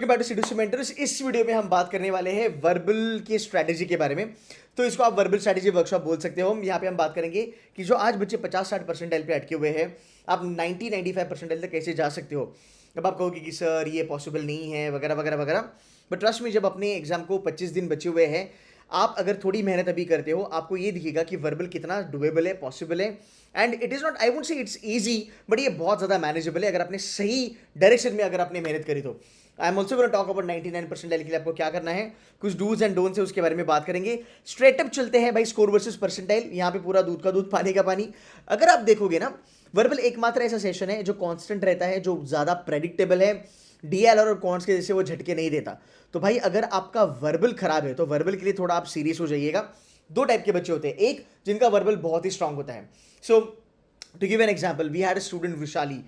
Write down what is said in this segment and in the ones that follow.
Mentors, इस video में हम बात करने वाले हैं वर्बल की स्ट्रैटेजी के बारे में। तो इसको आप वर्बल स्ट्रैटेजी वर्कशॉप बोल सकते हो। यहाँ पे हम बात करेंगे कि जो आज बच्चे 50-60 परसेंटाइल पे अटके हुए हैं, आप 90-95 परसेंटाइल तक कैसे जा सकते हो। अब आप कहोगे कि सर ये पॉसिबल नहीं है वगैरह वगैरह वगैरह, बट ट्रस्ट में जब अपने एग्जाम को 25 दिन बचे हुए हैं, आप अगर थोड़ी मेहनत अभी करते हो, आपको ये दिखेगा कि वर्बल कितना डुएबल है, पॉसिबल है। And it is not, I would say it's easy, but ये बहुत ज़्यादा मैनेजेबल है अगर आपने सही डायरेक्शन में अगर आपने मेहनत करी तो। I am also gonna talk about 99% के लिए आपको क्या करना है, कुछ डूज एंड डोंट्स है उसके बारे में बात करेंगे। स्ट्रेट अप चलते हैं भाई, स्कोर वर्सेस परसेंटाइल। यहाँ पे पूरा दूध का दूध पानी का पानी। अगर आप देखोगे ना, वर्बल एकमात्र ऐसा सेशन है जो कांस्टेंट रहता है, जो ज़्यादा प्रेडिक्टेबल है, डीएलआर और कॉन्ट्स के जैसे वो झटके नहीं देता। तो भाई अगर आपका वर्बल खराब है तो वर्बल के लिए थोड़ा आप सीरियस हो जाइएगा। दो टाइप के बच्चे होते हैं, एक जिनका वर्बल बहुत ही स्ट्रांग होता है। So to give an example, we had a student Vishali,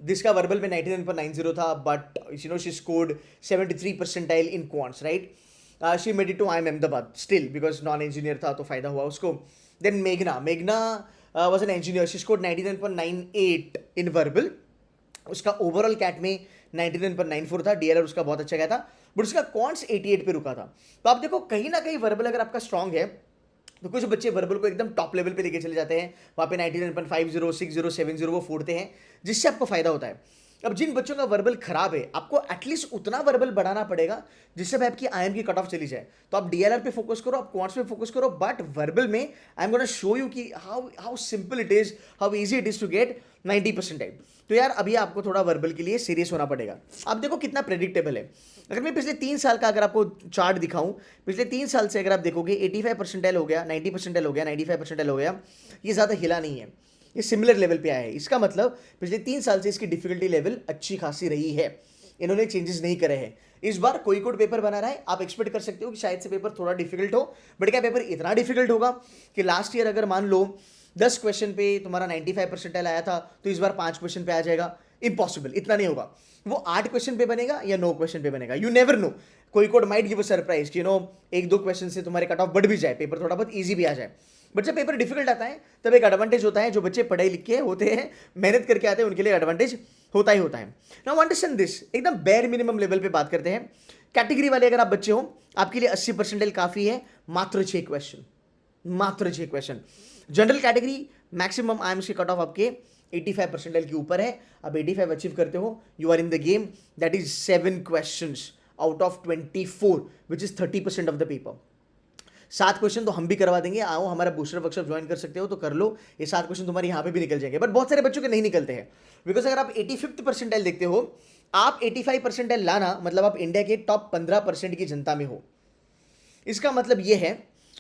जिसका वर्बल में 99.90 था, but you know she scored 73 percentile in quants, right. She made it to IIM Ahmedabad still, because non engineer था तो फायदा हुआ उसको। देन मेघना was an engineer, she scored 99.98 in verbal. उसका ओवरऑल कैट में 99.94 था, डीएलआर उसका बहुत अच्छा गया था, बट उसका कॉन्ट्स 88 पे रुका था। तो आप देखो कहीं ना कहीं वर्बल अगर आपका स्ट्रांग है तो कुछ बच्चे वर्बल को एकदम टॉप लेवल पे लेके चले जाते हैं, वहाँ पे 99.50, 60, 70 वो फोड़ते हैं, जिससे आपको फायदा होता है। अब जिन बच्चों का वर्बल खराब है, आपको एटलीस्ट उतना वर्बल बढ़ाना पड़ेगा जिससे भाई आपकी IIM की कट ऑफ चली जाए। तो आप डीएलआर पे फोकस करो, आप क्वांट्स पे फोकस करो, बट वर्बल में I am gonna show you कि how simple it is, how easy it is to get 90% time. तो यार अभी आपको थोड़ा वर्बल के लिए सीरियस होना पड़ेगा। आप देखो कितना प्रेडिक्टेबल है। अगर मैं पिछले 3 साल का अगर आपको चार्ट दिखाऊं, पिछले 3 साल से अगर आप देखोगे 85 परसेंटाइल हो गया, 90 परसेंटाइल हो गया, 95 परसेंटाइल हो गया, ये ज़्यादा हिला नहीं है, ये सिमिलर लेवल पे आया है। इसका मतलब पिछले 3 साल से इसकी डिफिकल्टी लेवल अच्छी खासी रही है, इन्होंने चेंजेस नहीं करे हैं। इस बार कोई कोड पेपर बना रहा है, आप एक्सपेक्ट कर सकते हो कि शायद से पेपर थोड़ा डिफिकल्ट हो, बट क्या पेपर इतना डिफिकल्ट होगा कि लास्ट ईयर अगर मान लो 10 क्वेश्चन पे तुम्हारा 95 परसेंटाइल आया था तो इस बार 5 क्वेश्चन पे आ जाएगा? इम्पॉसिबल, इतना नहीं होगा। वो 8 क्वेश्चन पे बनेगा या 9 क्वेश्चन पे बनेगा, यू नेवर नो। कोई code might give a surprise कि 1-2 क्वेश्चन से तुम्हारे कट ऑफ बढ़ भी जाए, पेपर थोड़ा बहुत ईजी भी आ जाए। बट जब पेपर डिफिकल्ट आता है तब एक एडवांटेज होता है, जो बच्चे पढ़े लिखे होते हैं, मेहनत करके आते हैं, उनके लिए एडवांटेज होता ही होता है। नाउ अंडरस्टैंड दिस, एकदम बेयर मिनिमम लेवल पे बात करते हैं। कैटेगरी वाले अगर आप बच्चे हो, आपके लिए 80 परसेंटाइल काफी है, मात्र 6 क्वेश्चन, मात्र 6 question. General category maximum IIMS की कट ऑफ आपके 85 परसेंटाइल के ऊपर है। अब 85 अचीव करते हो, you are in the game. That is 7 questions out of 24, which is 30% of the paper. 7 question तो हम भी करवा देंगे, आओ हमारा बूस्टर वर्कशॉप ज्वाइन कर सकते हो तो कर लो। ये 7 क्वेश्चन तुम्हारे यहाँ पे भी निकल जाएंगे, बट बहुत सारे बच्चों के नहीं निकलते हैं, बिकॉज अगर आप 85th परसेंटाइल देखते हो, आप 85 परसेंटाइल लाना मतलब आप इंडिया के टॉप 15% की जनता में हो। इसका मतलब ये है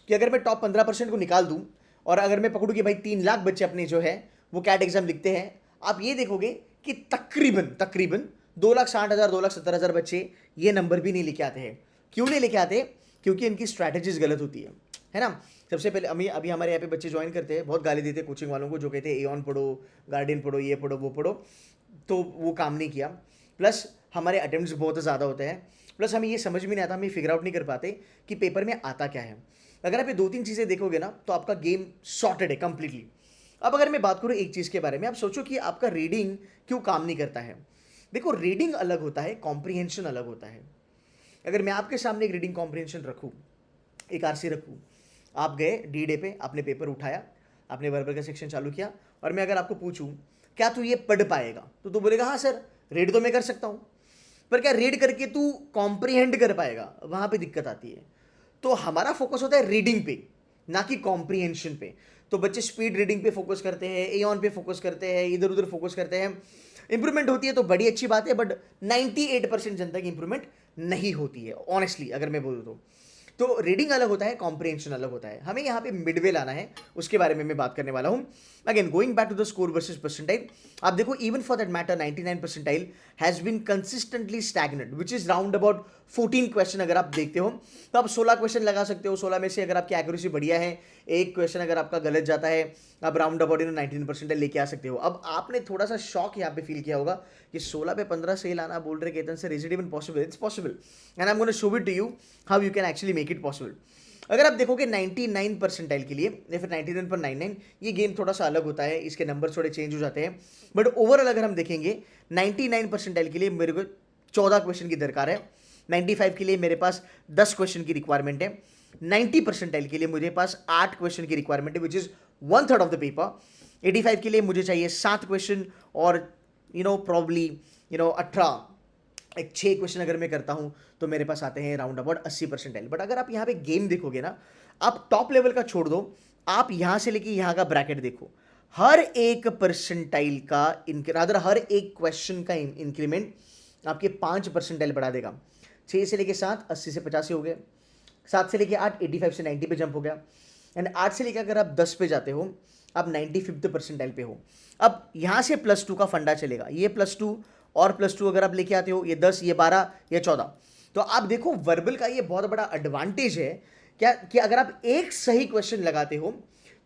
कि अगर मैं टॉप 15% को निकाल दूं और अगर मैं पकड़ूं कि भाई 3 लाख बच्चे अपने जो है वो कैट एग्जाम लिखते हैं, आप ये देखोगे कि तकरीबन 2,60,000 2,70,000 बच्चे ये नंबर भी नहीं लेके आते हैं। क्यों नहीं लेके आते? क्योंकि इनकी स्ट्रैटेजीज गलत होती है ना। सबसे पहले अभी हमारे यहाँ पे बच्चे ज्वाइन करते हैं, बहुत गाली देते हैं कोचिंग वालों को, जो कहते हैं एऑन पढ़ो, गार्डियन पढ़ो, ये पढ़ो वो पढ़ो, तो वो काम नहीं किया। प्लस हमारे अटेम्प्ट्स बहुत ज़्यादा होते हैं, प्लस हमें ये समझ में नहीं आता, हम ये फिगर आउट नहीं कर पाते कि पेपर में आता क्या है। अगर आप ये 2-3 चीज़ें देखोगे ना तो आपका गेम सॉर्टेड है कंप्लीटली। अब अगर मैं बात करूँ एक चीज़ के बारे में, आप सोचो कि आपका रीडिंग क्यों काम नहीं करता है। देखो रीडिंग अलग होता है, कॉम्प्रीहेंशन अलग होता है। अगर मैं आपके सामने एक रीडिंग कॉम्प्रीहेंशन रखूँ, एक आरसी रखूँ, आप गए डी पे, आपने पेपर उठाया, आपने वर्बल का सेक्शन चालू किया, और मैं अगर आपको पूछूं क्या तू ये पढ़ पाएगा, तो तू बोलेगा हाँ सर रीड तो मैं कर सकता हूँ, पर क्या रीड करके तू कॉम्प्रीहेंड कर पाएगा? वहाँ पे दिक्कत आती है। तो हमारा फोकस होता है रीडिंग पे, ना कि कॉम्प्रीहेंशन पे। तो बच्चे स्पीड रीडिंग पे फोकस करते हैं, एऑन पे फोकस करते हैं, इधर उधर फोकस करते हैं। इंप्रूवमेंट होती है तो बड़ी अच्छी बात है, बट 98% जनता की इंप्रूवमेंट नहीं होती है ऑनेस्टली अगर मैं बोलूँ तो रीडिंग अलग होता है, कॉम्प्रीहेंशन अलग होता है। हमें यहाँ पे मिडवे लाना है, उसके बारे में मैं बात करने वाला हूँ। Again going back to the score versus percentile, आप देखो even for that matter 99 percentile has been consistently stagnant, which is round about 14 question. अगर आप देखते हो तो आप 16 क्वेश्चन लगा सकते हो, 16 में से अगर आपकी एक्यूरेसी बढ़िया है, एक क्वेश्चन अगर आपका गलत जाता है, आप राउंड अबाउट 19 परसेंटाइल लेके आ सकते हो। अब आपने थोड़ा सा शॉक यहाँ पे फील किया होगा कि 16 पे 15 सही लाना बोल रहे Ketan sir, is it even possible? It's possible, and I am gonna show it to you how you can actually make it possible. अगर आप देखोगे 99 परसेंटाइल के लिए या फिर 99.99, ये गेम थोड़ा सा अलग होता है, इसके नंबर थोड़े चेंज हो जाते हैं, बट ओवरऑल अगर हम देखेंगे 99 परसेंटाइल के लिए मेरे को 14 क्वेश्चन की दरकार है। 95 के लिए मेरे पास 10 क्वेश्चन की रिक्वायरमेंट है। 90 परसेंटाइल के लिए मुझे पास 8 क्वेश्चन की रिक्वायरमेंट है, which is 1/3 of the paper. 85 के लिए मुझे चाहिए 7 क्वेश्चन और प्रॉब्ली 18, एक 6 क्वेश्चन अगर मैं करता हूं तो मेरे पास आते हैं राउंड अबाउट 80 परसेंटाइल। बट अगर आप यहाँ पे गेम देखोगे ना, आप टॉप लेवल का छोड़ दो, आप यहां से लेके यहां का ब्रैकेट देखो, हर एक परसेंटाइल का रादर हर एक क्वेश्चन का इंक्रीमेंट आपके 5 परसेंटाइल बढ़ा देगा। 6 से लेके 7 80 से 85 हो गए, 7 से लेके 8 85 से 90 पे जंप हो गया, एंड 8 से लेके अगर आप 10 पे जाते हो आप 95th परसेंटाइल पे हो। अब यहां से +2 का फंडा चलेगा, ये +2 और +2 अगर आप लेके आते हो, ये 10, ये 12, ये 14। तो आप देखो वर्बल का ये बहुत बड़ा एडवांटेज है क्या कि अगर आप एक सही क्वेश्चन लगाते हो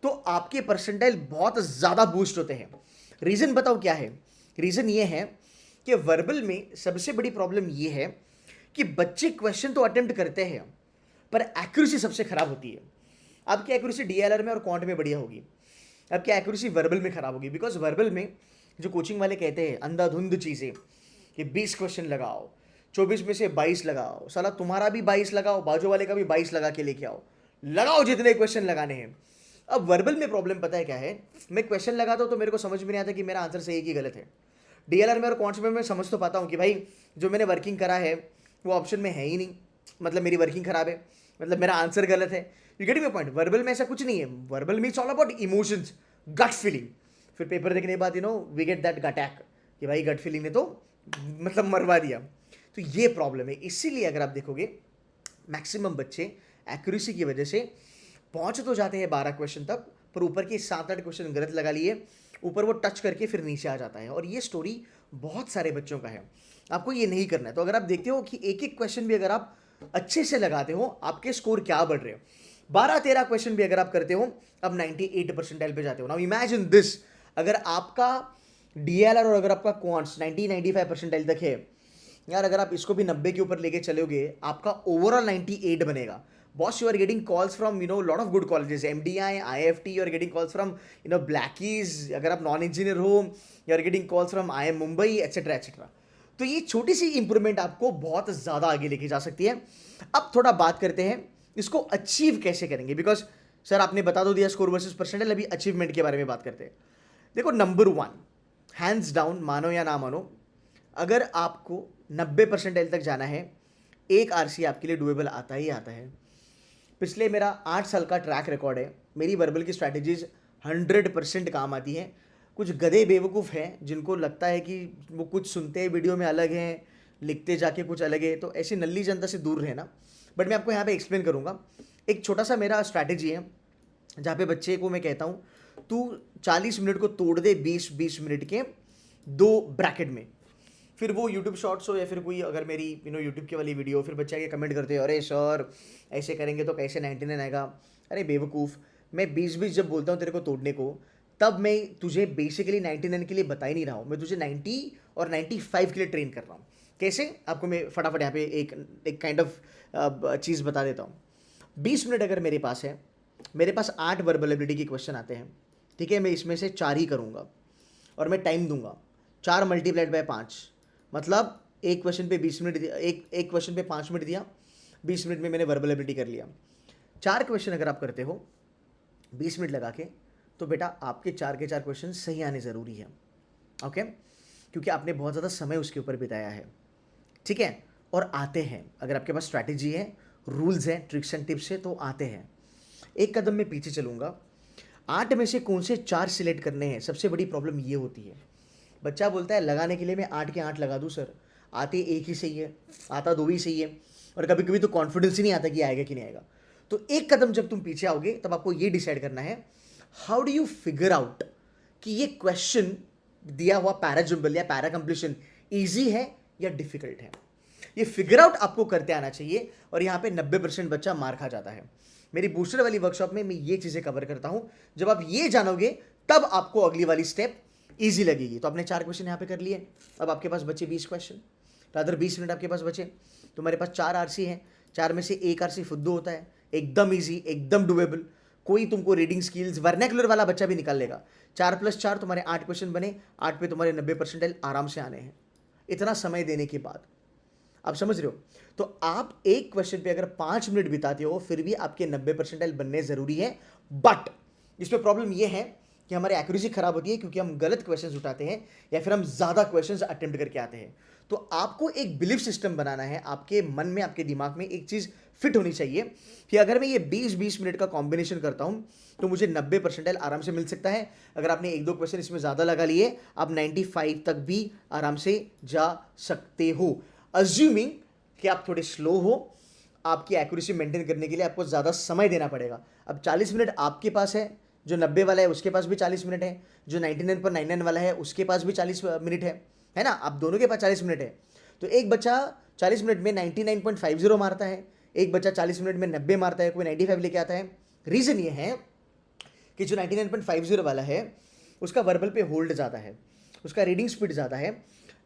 तो आपके परसेंटाइल बहुत ज्यादा बूस्ट होते हैं। रीजन बताओ क्या है? रीजन ये है कि वर्बल में सबसे बड़ी प्रॉब्लम ये है कि बच्चे क्वेश्चन तो अटेम्प्ट करते हैं पर एक्यूरेसी सबसे खराब होती है। आपकी एक्यूरेसी डीएलआर में और क्वांट में बढ़िया होगी, आपकी एक्यूरेसी वर्बल में खराब होगी। बिकॉज वर्बल में जो कोचिंग वाले कहते हैं अंधाधुंध चीज़ें कि 20 क्वेश्चन लगाओ, 24 में से 22 लगाओ, साला तुम्हारा भी 22 लगाओ, बाजू वाले का भी 22 लगा के लेके आओ, लगाओ जितने क्वेश्चन लगाने हैं। अब वर्बल में प्रॉब्लम पता है क्या है? मैं क्वेश्चन लगाता हूँ तो मेरे को समझ में नहीं आता कि मेरा आंसर सही है कि गलत है। डीएलआर में और क्वांट्स में मैं समझ तो पाता हूँ कि भाई जो मैंने वर्किंग करा है वो ऑप्शन में है ही नहीं, मतलब मेरी वर्किंग खराब है, मतलब मेरा आंसर गलत है। You get my point? Verbal में ऐसा कुछ नहीं है। वर्बल में it's all about emotions, gut feeling. फिर पेपर देखने के बाद वी गेट दैट गटैक कि भाई गट फीलिंग ने तो मतलब मरवा दिया। तो ये प्रॉब्लम है। इसीलिए अगर आप देखोगे मैक्सिमम बच्चे एक्यूरेसी की वजह से पहुंच तो जाते हैं 12 क्वेश्चन तक, पर ऊपर के 7-8 क्वेश्चन गलत लगा लिए, ऊपर वो टच करके फिर नीचे आ जाता है। और ये स्टोरी बहुत सारे बच्चों का है, आपको ये नहीं करना है। तो अगर आप देखते हो कि एक एक क्वेश्चन भी अगर आप अच्छे से लगाते हो, आपके स्कोर क्या बढ़ रहे हो। 12-13 क्वेश्चन भी अगर आप करते हो, अब 98 परसेंटाइल पे जाते हो। नाउ इमेजिन दिस, अगर आपका डीएलआर और अगर आपका क्वांट्स 90-95 परसेंटाइल तक है यार, अगर आप इसको भी 90 के ऊपर लेके चलोगे, आपका ओवरऑल 98 बनेगा। Boss, you are getting calls from lot of good colleges, MDI, IFT. You are getting calls from Blackies. अगर आप नॉन इंजीनियर हो, you are getting calls from IIM Mumbai, etc etc. तो ये छोटी सी इंप्रूवमेंट आपको बहुत ज़्यादा आगे लेके जा सकती है। अब थोड़ा बात करते हैं इसको अचीव कैसे करेंगे। बिकॉज सर आपने बता तो दिया स्कोर वर्सेस परसेंटाइल, अभी अचीवमेंट के बारे में बात करते हैं। देखो नंबर 1 हैंड्स डाउन, मानो या ना मानो, अगर आपको 90 परसेंटाइल तक जाना है, एक आरसी आपके लिए डुएबल आता ही आता है। पिछले मेरा 8 साल का ट्रैक रिकॉर्ड है, मेरी वर्बल की स्ट्रैटेजीज 100% काम आती हैं। कुछ गधे बेवकूफ़ हैं जिनको लगता है कि वो कुछ सुनते हैं वीडियो में अलग हैं, लिखते जाके कुछ अलग है, तो ऐसी नल्ली जनता से दूर रहना। बट मैं आपको यहाँ पे एक्सप्लेन करूँगा। एक छोटा सा मेरा स्ट्रैटेजी है जहाँ पे बच्चे को मैं कहता हूँ तू 40 मिनट को तोड़ दे 20-20 मिनट के 2 ब्रैकेट में। फिर वो यूट्यूब शॉर्ट्स हो या फिर कोई अगर मेरी यूट्यूब की वाली वीडियो, फिर बच्चे आके कमेंट करते हैं अरे सर ऐसे करेंगे तो कैसे 99 आएगा। अरे बेवकूफ़, मैं 20-20 जब बोलता हूँ तेरे को तोड़ने को, तब मैं तुझे बेसिकली 99 के लिए बता ही नहीं रहा हूँ, मैं तुझे 90 और 95 के लिए ट्रेन कर रहा हूँ। कैसे? आपको मैं फटाफट यहाँ पे एक काइंड ऑफ चीज़ बता देता हूँ। 20 मिनट अगर मेरे पास है, मेरे पास 8 वर्बल एबिलिटी के क्वेश्चन आते हैं, ठीक है, मैं इसमें से 4 ही करूँगा और मैं टाइम दूंगा 4 × 5, मतलब एक क्वेश्चन पे 20 मिनट दिया, एक क्वेश्चन पे 5 मिनट दिया, 20 मिनट में मैंने वर्बल एबिलिटी कर लिया। 4 क्वेश्चन अगर आप करते हो 20 मिनट लगा के, तो बेटा आपके 4 के 4 क्वेश्चन सही आने ज़रूरी है, ओके, क्योंकि आपने बहुत ज़्यादा समय उसके ऊपर बिताया है, ठीक है, और आते हैं। अगर आपके पास स्ट्रैटेजी है, रूल्स हैं, ट्रिक्स एंड टिप्स है, तो आते हैं। एक कदम में पीछे चलूँगा, 8 में से कौन से 4 सिलेक्ट करने हैं। सबसे बड़ी प्रॉब्लम ये होती है, बच्चा बोलता है लगाने के लिए मैं 8 के 8 लगा दूँ सर, आते एक ही सही है, आता 2 ही सही है, और कभी कभी तो कॉन्फिडेंस ही नहीं आता कि आएगा कि नहीं आएगा। तो एक कदम जब तुम पीछे आओगे तब आपको ये डिसाइड करना है how do you figure out कि ये क्वेश्चन दिया हुआ पैरा जुम्बल या पैरा कंप्लीशन ईजी है या डिफिकल्ट है। ये फिगर आउट आपको करते आना चाहिए, और यहाँ पे 90% बच्चा मार खा जाता है। मेरी बूस्टर वाली वर्कशॉप में मैं ये चीज़ें कवर करता हूँ। जब आप ये जानोगे तब आपको अगली वाली स्टेप ईजी लगेगी। तो आपने 4 क्वेश्चन यहाँ पे कर लिए, अब आपके पास बचे 20 क्वेश्चन, रादर 20 मिनट आपके पास बचे। तो मेरे पास 4 आरसी हैं, 4 में से एक आरसी फुद्दू होता है, एकदम ईजी, एकदम डुएबल। कोई तुमको रीडिंग स्किल्स वर्नैकुलर वाला बच्चा भी निकाल लेगा। 4 + 4 तुम्हारे 8 क्वेश्चन बने, 8 पे तुम्हारे 90 परसेंटाइल आराम से आने हैं। इतना समय देने के बाद आप समझ रहे हो? तो आप एक क्वेश्चन पे अगर 5 मिनट बिताते हो फिर भी आपके 90 परसेंटाइल बनने जरूरी है। बट इसमें प्रॉब्लम यह है कि हमारी एक्यूरेसी खराब होती है क्योंकि हम गलत क्वेश्चंस उठाते हैं या फिर हम ज्यादा क्वेश्चंस अटेम्प्ट करके आते हैं। तो आपको एक बिलीफ सिस्टम बनाना है, आपके मन में, आपके दिमाग में एक चीज फिट होनी चाहिए कि अगर मैं ये 20-20 मिनट का कॉम्बिनेशन करता हूं तो मुझे 90 परसेंटाइल आराम से मिल सकता है। अगर आपने एक दो क्वेश्चन इसमें ज्यादा लगा लिए, आप 95 तक भी आराम से जा सकते हो, अज्यूमिंग कि आप थोड़े स्लो हो। आपकी एक्यूरेसी मेंटेन करने के लिए आपको ज़्यादा समय देना पड़ेगा। अब 40 मिनट आपके पास है, जो 90 वाला है उसके पास भी 40 मिनट है, जो 99.99 वाला है उसके पास भी 40 मिनट है ना? आप दोनों के पास 40 मिनट है। तो एक बच्चा 40 मिनट में 99.50 मारता है, एक बच्चा 40 मिनट में 90 मारता है, कोई 95 लेके आता है। रीज़न ये है कि जो 99.50 वाला है उसका वर्बल पे होल्ड ज़्यादा है, उसका रीडिंग स्पीड ज़्यादा है,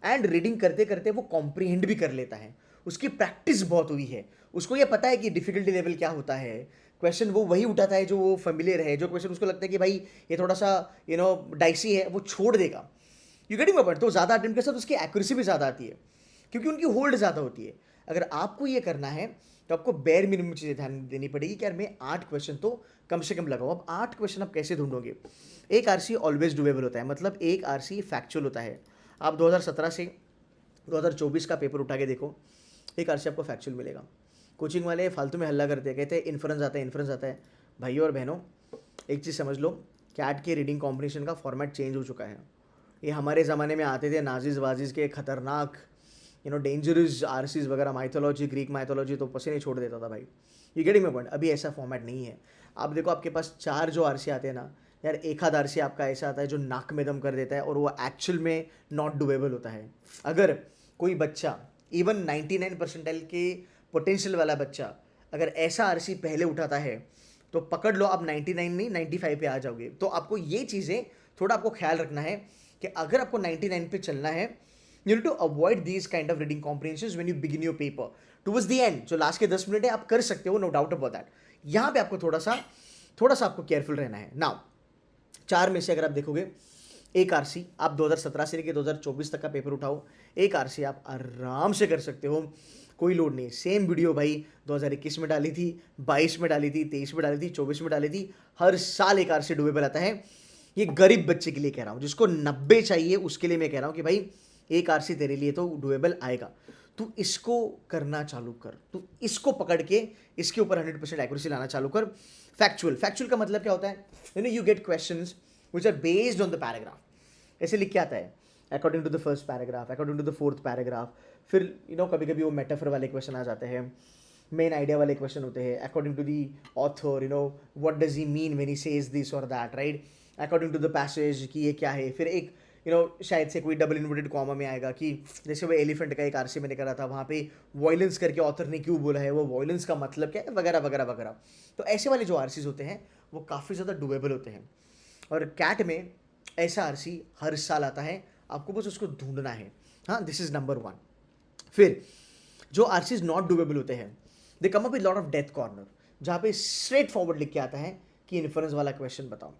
एंड रीडिंग करते करते वो कॉम्प्रीहेंड भी कर लेता है, उसकी प्रैक्टिस बहुत हुई है, उसको ये पता है कि डिफिकल्टी लेवल क्या होता है। क्वेश्चन वो वही उठाता है जो वो फेमिलियर है, जो क्वेश्चन उसको लगता है कि भाई ये थोड़ा सा डाइसी है, वो छोड़ देगा। You getting my point? तो ज़्यादा अटेम्प्ट के साथ उसकी एक्यूरेसी भी ज़्यादा आती है क्योंकि उनकी होल्ड ज़्यादा होती है। अगर आपको ये करना है तो आपको बेयर मिनिमम चीज़ें ध्यान देनी पड़ेगी कि यार मैं 8 क्वेश्चन तो कम से कम लगाऊं। अब 8 क्वेश्चन आप कैसे ढूंढोगे? एक आरसी ऑलवेज डुएबल होता है, मतलब एक आरसी फैक्चुअल होता है। आप 2017 से 2024 का पेपर उठा के देखो, एक आरसी आपको फैक्चुअल मिलेगा। कोचिंग वाले फालतू में हल्ला करते हैं, कहते हैं इन्फ्रेंस आता है, इन्फ्रेंस आता है। भाइयों और बहनों, एक चीज़ समझ लो, कैट के रीडिंग कॉम्बिनेशन का फॉर्मेट चेंज हो चुका है। ये हमारे ज़माने में आते थे नाजिज़ वाजिज़ के खतरनाक डेंजरस आरसीज वगैरह, माइथोलॉजी, ग्रीक माइथोलॉजी, तो पसीने छोड़ देता था भाई। You getting my point? अभी ऐसा फॉर्मेट नहीं है। आप देखो आपके पास 4 जो आरसी आते हैं ना यार, एक आध आरसी आपका ऐसा आता है जो नाक में दम कर देता है और वो एक्चुअल में नॉट डुएबल होता है। अगर कोई बच्चा इवन 99 परसेंटाइल के पोटेंशियल वाला बच्चा अगर ऐसा आरसी पहले उठाता है तो पकड़ लो आप 99 नहीं 95 पे आ जाओगे। तो आपको ये चीज़ें थोड़ा आपको ख्याल रखना है कि अगर आपको 99 पे चलना है, you need to avoid these kind of reading comprehensions when you begin your paper. Towards the end, जो लास्ट के 10 मिनट है आप कर सकते हो, नो डाउट अबाउट दैट। यहाँ पे आपको थोड़ा सा आपको केयरफुल रहना है। नाउ 4 में से अगर आप देखोगे, एक आरसी आप 2017 से लेकर 2024 तक का पेपर उठाओ, एक आरसी आप आराम से कर सकते हो, कोई लोड नहीं। सेम वीडियो भाई 2021 में डाली थी, 22 में डाली थी, 23 में डाली थी, 24 में डाली थी। हर साल एक आरसी डुएबल आता है। ये गरीब बच्चे के लिए कह रहा हूँ, जिसको 90 चाहिए उसके लिए मैं कह रहा हूँ कि भाई एक आरसी तेरे लिए तो डुएबल आएगा। तू इसको करना चालू कर, तू इसको पकड़ के इसके ऊपर 100% एक्यूरेसी लाना चालू कर। फैक्चुअल का मतलब क्या होता है? You get questions which are based on the paragraph. ऐसे लिख के आता है according to the first paragraph, according to the fourth paragraph. फिर कभी कभी वो मेटाफर वाले क्वेश्चन आ जाते हैं, मेन आइडिया वाले क्वेश्चन होते हैं, according to the author, what does he mean when he says this और that, right? According to the passage कि ये क्या है। फिर एक शायद से कोई डबल इन्वर्टेड कॉमा में आएगा कि जैसे वो एलिफेंट का एक आरसी मैंने करा था, वहाँ पे वॉयलेंस करके ऑथर ने क्यों बोला है, वो वॉयलेंस का मतलब क्या है, वगैरह वगैरह वगैरह। तो ऐसे वाले जो आरसीज होते हैं वो काफ़ी ज़्यादा डुएबल होते हैं। और कैट में ऐसा आरसी हर साल आता है, आपको बस उसको ढूंढना है। हाँ, दिस इज़ नंबर 1। फिर जो आरसीज नॉट डुएबल होते हैं, they come up with lot of death corner, जहाँ पे स्ट्रेट फॉरवर्ड लिख के आता है कि इन्फ्रेंस वाला क्वेश्चन बताओ,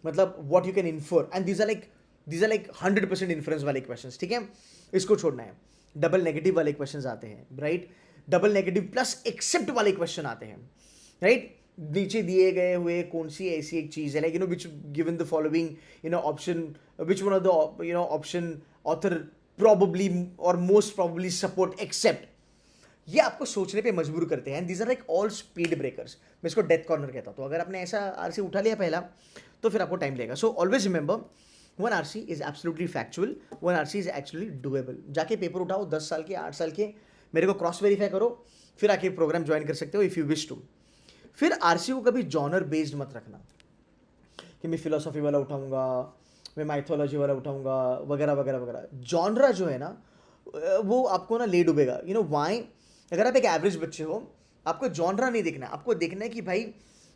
मतलब what you can infer, and these are like 100% inference वाले क्वेश्चंस, ठीक है? इसको छोड़ना है। डबल नेगेटिव वाले क्वेश्चंस आते हैं, right? Double negative plus except वाले क्वेश्चन आते हैं, राइट? नीचे दिए गए हुए कौन सी ऐसी एक चीज़ है, like which given the following option, which one of the option author probably और मोस्ट प्रॉबली सपोर्ट एक्सेप्ट। ये आपको सोचने पे मजबूर करते हैं। These are like all speed breakers. मैं इसको डेथ कॉर्नर कहता हूँ। तो अगर आपने ऐसा आरसी उठा लिया पहला तो फिर आपको टाइम लगेगा। सो always remember, 1 RC is absolutely factual, 1 RC is actually doable. जाके पेपर उठाओ 10 साल के, 8 साल के, मेरे को क्रॉस वेरीफाई करो, फिर आके प्रोग्राम ज्वाइन कर सकते हो इफ़ यू विश टू। फिर आरसी को कभी जॉनर बेस्ड मत रखना कि मैं फिलोसॉफी वाला उठाऊंगा, मैं माइथोलॉजी वाला उठाऊंगा, वगैरह वगैरह वगैरह। जॉनरा जो है ना वो आपको ना ले डूबेगा। वाई? अगर आप एक एवरेज बच्चे हो, आपको जॉनरा नहीं देखना, आपको देखना है कि भाई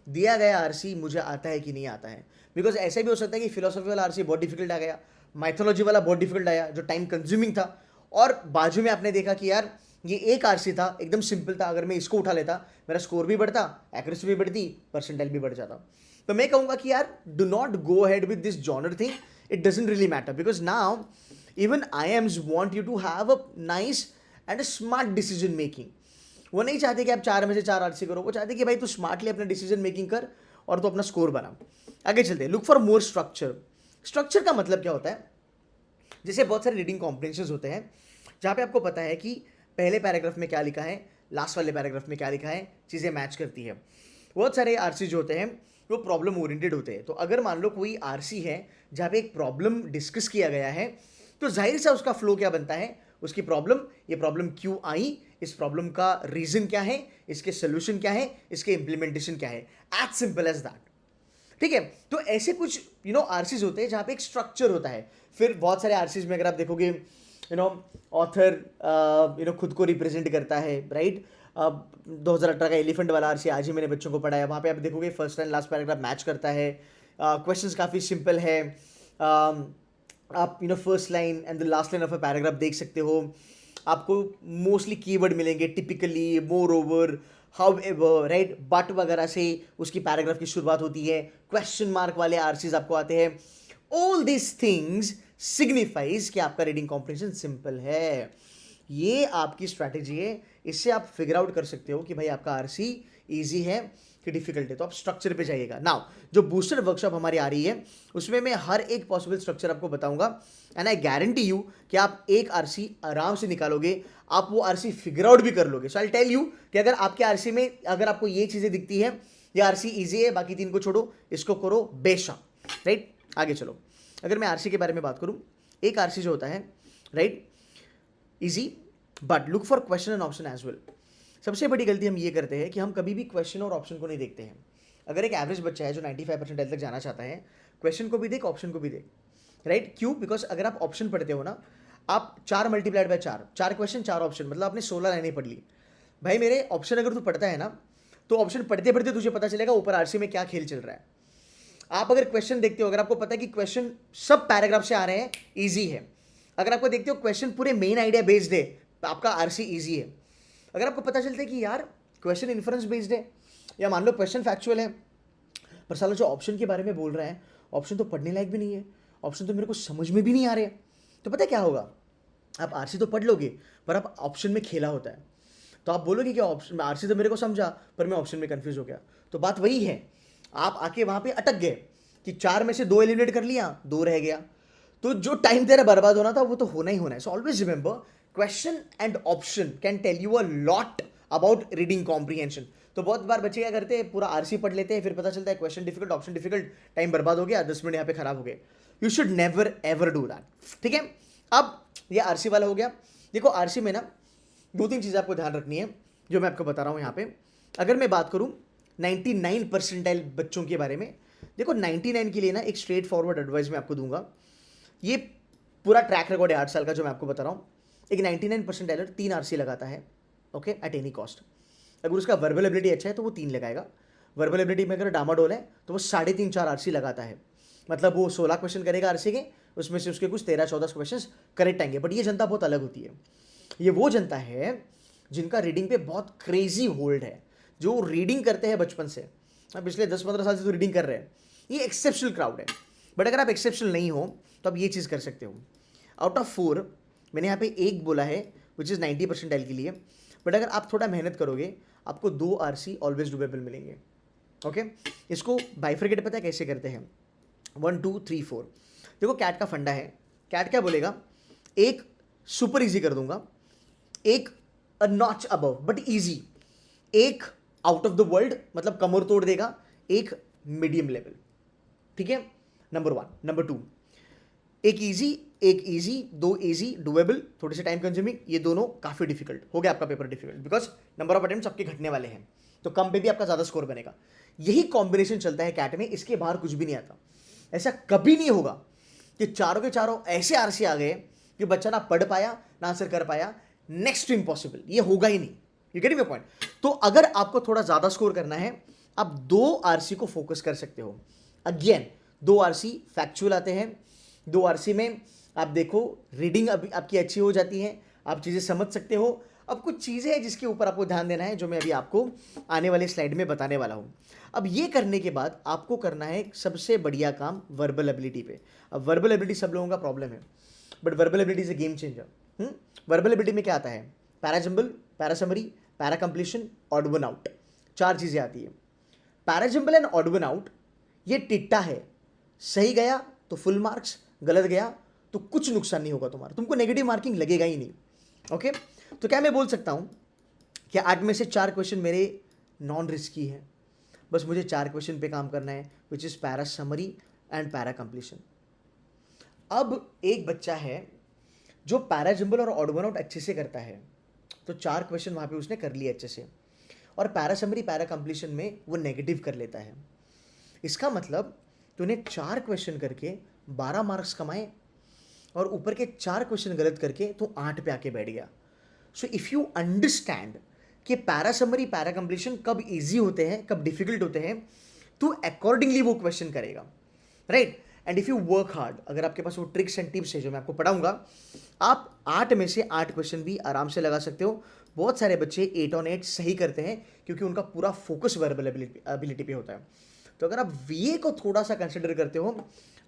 दिया गया आरसी मुझे आता है कि नहीं आता है। बिकॉज ऐसा भी हो सकता है कि फिलोसॉफी वाला आरसी बहुत डिफिकल्ट आ गया, माइथोलॉजी वाला बहुत डिफिकल्ट आया जो टाइम कंज्यूमिंग था, और बाजू में आपने देखा कि यार ये एक आरसी था एकदम सिंपल था, अगर मैं इसको उठा लेता मेरा स्कोर भी बढ़ता, एक्यूरेसी भी बढ़ती, परसेंटाइल भी बढ़ जाता। तो मैं कहूँगा कि यार do not go ahead with this genre thing, it doesn't really matter, because now even IIMs want you to have a nice and a smart decision making. वो नहीं चाहते कि आप 4 में से 4 आरसी करो, वो चाहते कि भाई तू स्मार्टली अपना डिसीजन मेकिंग कर और तो अपना स्कोर बना। आगे चलते हैं, look for more structure. Structure का मतलब क्या होता है, जैसे बहुत सारे रीडिंग कॉम्प्रिहेंशन होते हैं जहाँ पे आपको पता है कि पहले पैराग्राफ में क्या लिखा है, लास्ट वाले पैराग्राफ में क्या लिखा है, चीज़ें मैच करती है। बहुत सारे आरसी जो होते हैं वो प्रॉब्लम ओरिएंटेड होते हैं। तो अगर मान लो कोई आरसी है जहाँ पे एक प्रॉब्लम डिस्कस किया गया है, तो जाहिर सा उसका फ्लो क्या बनता है, उसकी प्रॉब्लम, ये प्रॉब्लम क्यों आई, इस प्रॉब्लम का रीजन क्या है, इसके सोल्यूशन क्या है, इसके इंप्लीमेंटेशन क्या है, एज सिंपल एज दैट। ठीक है, तो ऐसे कुछ आरसीज होते हैं जहाँ पे एक स्ट्रक्चर होता है। फिर बहुत सारे आरसीज में अगर आप देखोगे ऑथर खुद को रिप्रेजेंट करता है, राइट। 2018 का एलिफेंट वाला आरसी आज ही मैंने बच्चों को पढ़ाया, वहाँ पे आप देखोगे first and last paragraph match करता है, क्वेश्चंस काफ़ी सिंपल है, आप first line and the last line of a paragraph देख सकते हो, आपको मोस्टली कीवर्ड मिलेंगे, typically, more over, how ever, right, but वगैरह से उसकी पैराग्राफ की शुरुआत होती है, क्वेश्चन मार्क वाले आरसीज आपको आते हैं। ऑल दिस थिंग्स सिग्निफाइज कि आपका रीडिंग कॉम्प्रिहेंशन सिंपल है। ये आपकी स्ट्रैटेजी है, इससे आप फिगर आउट कर सकते हो कि भाई आपका आरसी इजी है कि डिफिकल्ट है। तो आप स्ट्रक्चर पे जाइएगा। नाउ जो बूस्टर वर्कशॉप हमारी आ रही है उसमें मैं हर एक पॉसिबल स्ट्रक्चर आपको बताऊंगा, एंड आई गारंटी यू कि आप एक आरसी आराम से निकालोगे, आप वो आरसी फिगर आउट भी कर लोगे। सो आई टेल यू कि अगर आपके आरसी में अगर आपको ये चीज़ें दिखती है, ये आरसी ईजी है, बाकी 3 को छोड़ो, इसको करो बेशक, राइट। आगे चलो, अगर मैं आरसी के बारे में बात करूं, एक आरसी जो होता है, right, easy but look for question and option as well. सबसे बड़ी गलती हम ये करते हैं कि हम कभी भी क्वेश्चन और ऑप्शन को नहीं देखते हैं। अगर एक एवरेज बच्चा है जो 95% तक जाना चाहता है, क्वेश्चन को भी देख, ऑप्शन को भी देख, राइट। क्यों? बिकॉज अगर आप ऑप्शन पढ़ते हो ना, आप 4 मल्टीप्लाइड बाय 4, 4 क्वेश्चन 4 ऑप्शन, मतलब आपने 16 लाइनें पढ़ ली। भाई मेरे ऑप्शन अगर तू पढ़ता है ना, तो ऑप्शन पढ़ते पढ़ते तुझे पता चलेगा ऊपर आरसी में क्या खेल चल रहा है। आप अगर क्वेश्चन देखते हो, अगर आपको पता है कि क्वेश्चन सब पैराग्राफ से आ रहे हैं, ईजी है। अगर आपको देखते हो क्वेश्चन पूरे मेन आइडिया बेस्ड है, तो आपका आरसी ईजी है। अगर आपको पता चलता है कि यार क्वेश्चन इन्फ्रेंस बेस्ड है, या मान लो क्वेश्चन फैक्चुअल है, पर साला जो ऑप्शन के बारे में बोल रहा है, ऑप्शन तो पढ़ने लायक भी नहीं है, ऑप्शन तो मेरे को समझ में भी नहीं आ रहे, तो पता है क्या होगा, आप आरसी तो पढ़ लोगे पर आप ऑप्शन में खेला होता है, तो आप बोलोगे कि ऑप्शन आरसी तो मेरे को समझा पर मैं ऑप्शन में कंफ्यूज हो गया। तो बात वही है, आप आके वहां पे अटक गए कि 4 में से 2 एलिमिनेट कर लिया, 2 रह गया, तो जो टाइम तेरा बर्बाद होना था वो तो होना ही होना है। So always remember, question and option can tell you a lot about reading comprehension. तो बहुत बार बच्चे क्या करते हैं, पूरा आरसी पढ़ लेते हैं, फिर पता चलता है question difficult, option difficult, time बर्बाद हो गया, 10 मिनट यहाँ पे खराब हो गए। You should never ever do that, ठीक है। अब ये आरसी वाला हो गया। देखो आरसी में ना 2-3 चीज़ें आपको ध्यान रखनी है जो मैं आपको बता रहा हूँ यहाँ पे। अगर मैं बात करूँ 99 परसेंटाइल बच्चों के बारे में, देखो 99 के लिए ना एक स्ट्रेट फॉरवर्ड एडवाइस मैं आपको दूंगा। ये पूरा ट्रैक रिकॉर्ड है 8 साल का जो मैं आपको बता रहा हूँ। एक 99 परसेंटाइलर 3 आरसी लगाता है, ओके, एट एनी कॉस्ट। अगर उसका वर्बल एबिलिटी अच्छा है तो वो 3 लगाएगा। वर्बल एबिलिटी में अगर डामाडोल है तो वो 3.5-4 आरसी लगाता है। मतलब वो 16 क्वेश्चन करेगा आरसी के, उसमें से उसके कुछ 13-14 क्वेश्चन करेक्ट आएंगे। बट ये जनता बहुत अलग होती है। ये वो जनता है जिनका रीडिंग पे बहुत क्रेजी होल्ड है, जो रीडिंग करते हैं बचपन से, पिछले 10-15 साल से तो रीडिंग कर रहे हैं। ये एक्सेप्शनल क्राउड है। बट अगर आप एक्सेप्शनल नहीं हो तो आप ये चीज़ कर सकते हो। आउट ऑफ 4 मैंने यहाँ पे 1 बोला है विच इज़ 90 परसेंटाइल के लिए। बट अगर आप थोड़ा मेहनत करोगे आपको 2 आरसी ऑलवेज डूबेबल मिलेंगे, ओके। इसको बाइफरकेट पता है कैसे करते हैं, 1 2 3 4। देखो कैट का फंडा है, कैट क्या बोलेगा, एक सुपर इजी कर दूंगा, एक a notch above but easy, एक आउट ऑफ द वर्ल्ड मतलब कमर तोड़ देगा, एक मीडियम लेवल, ठीक है। नंबर 1। नंबर 2, एक इजी, 2 इजी डुएबल, थोड़े से टाइम कंज्यूमिंग, ये दोनों काफ़ी डिफिकल्ट। हो गया आपका paper difficult, because number of attempts आपके घटने वाले हैं, तो कम पे भी आपका ज़्यादा स्कोर बनेगा। यही कॉम्बिनेशन चलता है कैट में, इसके बाहर कुछ भी नहीं आता। ऐसा कभी नहीं होगा कि चारों के चारों ऐसे आरसी आ गए कि बच्चा ना पढ़ पाया ना आंसर कर पाया, नेक्स्ट टू इम्पॉसिबल, ये होगा ही नहीं। You getting my point? तो अगर आपको थोड़ा ज़्यादा स्कोर करना है, आप 2 आरसी को फोकस कर सकते हो। अगेन 2 आरसी फैक्चुअल आते हैं, 2 आरसी में आप देखो रीडिंग अभी आपकी अच्छी हो जाती है, आप चीज़ें समझ सकते हो। अब कुछ चीज़ें हैं जिसके ऊपर आपको ध्यान देना है, जो मैं अभी आपको आने वाले स्लाइड में बताने वाला हूँ। अब ये करने के बाद आपको करना है सबसे बढ़िया काम वर्बल एबिलिटी पे। अब वर्बल एबिलिटी सब लोगों का प्रॉब्लम है, but verbal ability is a game changer. Verbal ability में क्या आता है, parajumble, parasummary, para completion, odd one out, 4 चीज़ें आती है। Parajumble and odd one out ये टिट्टा है, सही गया तो फुल मार्क्स, गलत गया तो कुछ नुकसान नहीं होगा तुम्हारा, तुमको नेगेटिव मार्किंग लगेगा ही नहीं। ओके, तो क्या मैं बोल सकता हूँ कि 8 में से 4 क्वेश्चन मेरे नॉन रिस्की हैं, बस मुझे 4 क्वेश्चन पे काम करना है, which is para summary and para completion. अब एक बच्चा है जो पैराजंबल और ऑड वन आउट अच्छे से करता है, तो 4 क्वेश्चन वहाँ पे उसने कर लिए अच्छे से, और पैरा समरी पैरा कंप्लीशन में वो नेगेटिव कर लेता है। इसका मतलब तूने 4 क्वेश्चन करके 12 मार्क्स कमाए और ऊपर के 4 क्वेश्चन गलत करके तू 8 पे आके बैठ गया। सो इफ़ यू अंडरस्टैंड कि पैरा समरी पैरा कंप्लीशन कब इजी होते हैं, कब डिफिकल्ट होते हैं, तू अकॉर्डिंगली वो क्वेश्चन करेगा, right. And if you work hard, अगर आपके पास वो ट्रिक्स एंड टिप्स है जो मैं आपको पढ़ाऊंगा, आप 8 में से 8 क्वेश्चन भी आराम से लगा सकते हो। बहुत सारे बच्चे 8 on 8 सही करते हैं क्योंकि उनका पूरा फोकस वर्बल एबिलिटी पे होता है। तो अगर आप वीए को थोड़ा सा कंसिडर करते हो,